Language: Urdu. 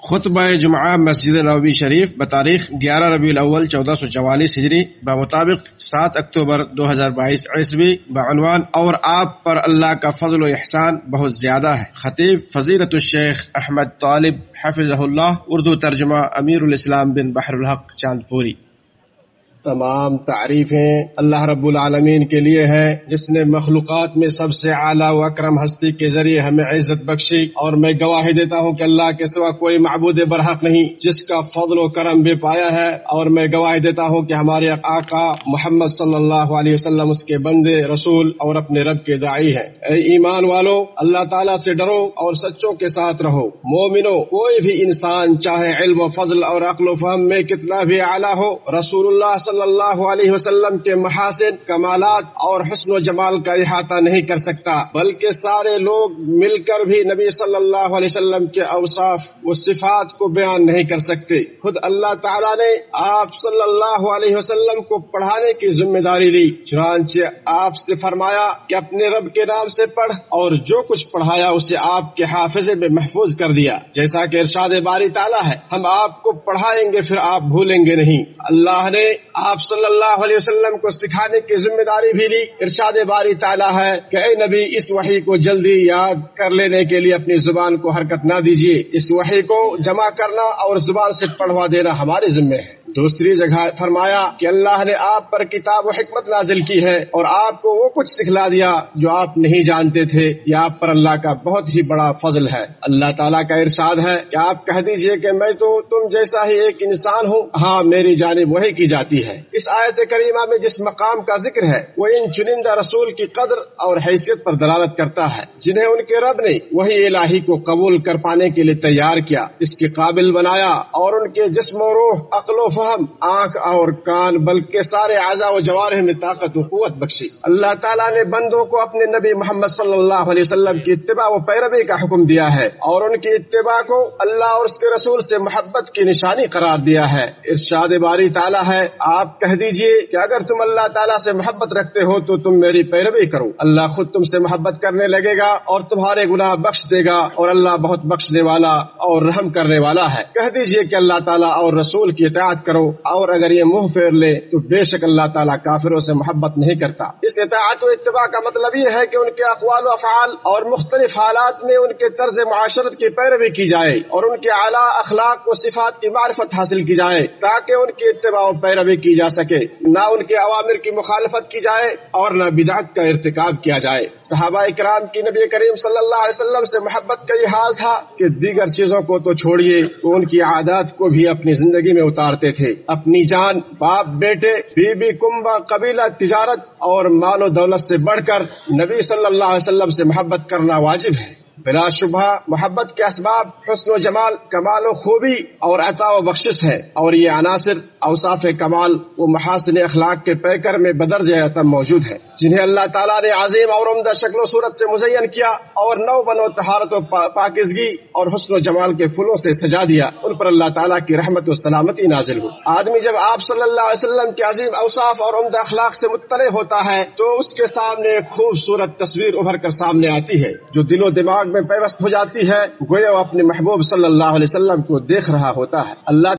خطبہ جمعہ مسجد نبوی شریف بتاریخ 11 ربیع الاول 1444 ہجری بمطابق 7 اکتوبر 2022 عیسوی بعنوان اور آپ پر اللہ کا فضل و احسان بہت زیادہ ہے۔ خطیب فضیلت الشیخ احمد طالب حفظہ اللہ، اردو ترجمہ امیر الاسلام بن بحر الحق چاندپوری۔ تمام تعریفیں اللہ رب العالمین کے لیے ہے جس نے مخلوقات میں سب سے اعلیٰ و اکرم ہستی کے ذریعے ہمیں عزت بخشی، اور میں گواہی دیتا ہوں کہ اللہ کے سوا کوئی معبود برحق نہیں جس کا فضل و کرم بے پایا ہے، اور میں گواہی دیتا ہوں کہ ہمارے آقا محمد صلی اللہ علیہ وسلم اس کے بندے رسول اور اپنے رب کے داعی ہیں۔ اے ایمان والو، اللہ تعالیٰ سے ڈرو اور سچوں کے ساتھ رہو۔ مومنو، کوئی بھی انسان چاہے علم و فضل اور عقل و فہم میں کتنا بھی اعلیٰ ہو، رسول اللہ صلی اللہ علیہ وسلم کے محاسن، کمالات اور حسن و جمال کا احاطہ نہیں کر سکتا، بلکہ سارے لوگ مل کر بھی نبی صلی اللہ علیہ وسلم کے اوصاف و صفات کو بیان نہیں کر سکتے۔ خود اللہ تعالیٰ نے آپ صلی اللہ علیہ وسلم کو پڑھانے کی ذمہ داری لی، چنانچہ آپ سے فرمایا کہ اپنے رب کے نام سے پڑھ، اور جو کچھ پڑھایا اسے آپ کے حافظے میں محفوظ کر دیا، جیسا کہ ارشاد باری تعالیٰ ہے، ہم آپ کو پڑھائیں گے پھر آپ بھولیں گے نہیں۔ اللہ نے آپ صلی اللہ علیہ وسلم کو سکھانے کی ذمہ داری بھی لی۔ ارشاد باری تعالیٰ ہے کہ اے نبی، اس وحی کو جلدی یاد کر لینے کے لیے اپنی زبان کو حرکت نہ دیجیے، اس وحی کو جمع کرنا اور زبان سے پڑھوا دینا ہمارے ذمہ ہے۔ دوسری جگہ فرمایا کہ اللہ نے آپ پر کتاب و حکمت نازل کی ہے اور آپ کو وہ کچھ سکھلا دیا جو آپ نہیں جانتے تھے، یہ آپ پر اللہ کا بہت ہی بڑا فضل ہے۔ اللہ تعالیٰ کا ارشاد ہے کہ آپ کہہ دیجئے کہ میں تو تم جیسا ہی ایک انسان ہوں، ہاں میری جانب وحی کی جاتی ہے۔ اس آیت کریمہ میں جس مقام کا ذکر ہے وہ ان چنندہ رسول کی قدر اور حیثیت پر دلالت کرتا ہے جنہیں ان کے رب نے وحی الہی کو قبول کر پانے کے لیے تیار کیا، اس کے قابل بنایا، اور ان کے جسم و روح، عقل و فہم، آنکھ اور کان، بلکہ سارے اعضاء و جوارح میں طاقت و قوت بخشی۔ اللہ تعالیٰ نے بندوں کو اپنے نبی محمد صلی اللہ علیہ وسلم کی اتباع و پیروی کا حکم دیا ہے، اور ان کی اتباع کو اللہ اور اس کے رسول سے محبت کی نشانی قرار دیا ہے۔ ارشاد باری تعالیٰ ہے، آپ کہہ دیجئے کہ اگر تم اللہ تعالیٰ سے محبت رکھتے ہو تو تم میری پیروی کرو، اللہ خود تم سے محبت کرنے لگے گا اور تمہارے گناہ بخش دے گا، اور اللہ بہت بخشنے والا اور رحم کرنے والا ہے۔ کہہ دیجئے کہ اللہ تعالیٰ اور رسول کی اطاعت کرو، اور اگر یہ منہ پھیر لے تو بے شک اللہ تعالیٰ کافروں سے محبت نہیں کرتا۔ اس اطاعت و اتباع کا مطلب یہ ہے کہ ان کے اقوال و افعال اور مختلف حالات میں ان کے طرز معاشرت کی پیروی کی جائے، اور ان کے اعلیٰ اخلاق و صفات کی معرفت حاصل کی جائے تاکہ ان کی اتباع و پیروی کی جا سکے، نہ ان کے اوامر کی مخالفت کی جائے اور نہ بدعت کا ارتکاب کیا جائے۔ صحابہ کرام کی نبی کریم صلی اللہ علیہ وسلم سے محبت کا یہ حال تھا کہ دیگر چیزوں کو تو چھوڑیے، وہ ان کی عادات کو بھی اپنی زندگی میں اتارتے تھے۔ اپنی جان، باپ، بیٹے، بیوی، کنبہ، قبیلہ، تجارت اور مال و دولت سے بڑھ کر نبی صلی اللہ علیہ وسلم سے محبت کرنا واجب ہے۔ بلا شبہ محبت کے اسباب حسن و جمال، کمال و خوبی اور عطا و بخشش ہے، اور یہ عناصر اوصاف کمال و محاسن اخلاق کے پیکر میں بدرجہ اتم موجود ہے، جنہیں اللہ تعالیٰ نے عظیم اور عمدہ شکل و صورت سے مزین کیا اور نو بنو طہارت و پاکیزگی اور حسن و جمال کے پھولوں سے سجا دیا۔ ان پر اللہ تعالیٰ کی رحمت و سلامتی نازل ہو۔ آدمی جب آپ صلی اللہ علیہ وسلم کے عظیم اوصاف اور عمدہ اخلاق سے مطلع ہوتا ہے تو اس کے سامنے ایک خوبصورت تصویر ابھر کر سامنے آتی ہے جو دل و دماغ میں پیوست ہو جاتی ہے، گویا وہ اپنے محبوب صلی اللہ علیہ وسلم کو دیکھ رہا ہوتا ہے۔ اللہ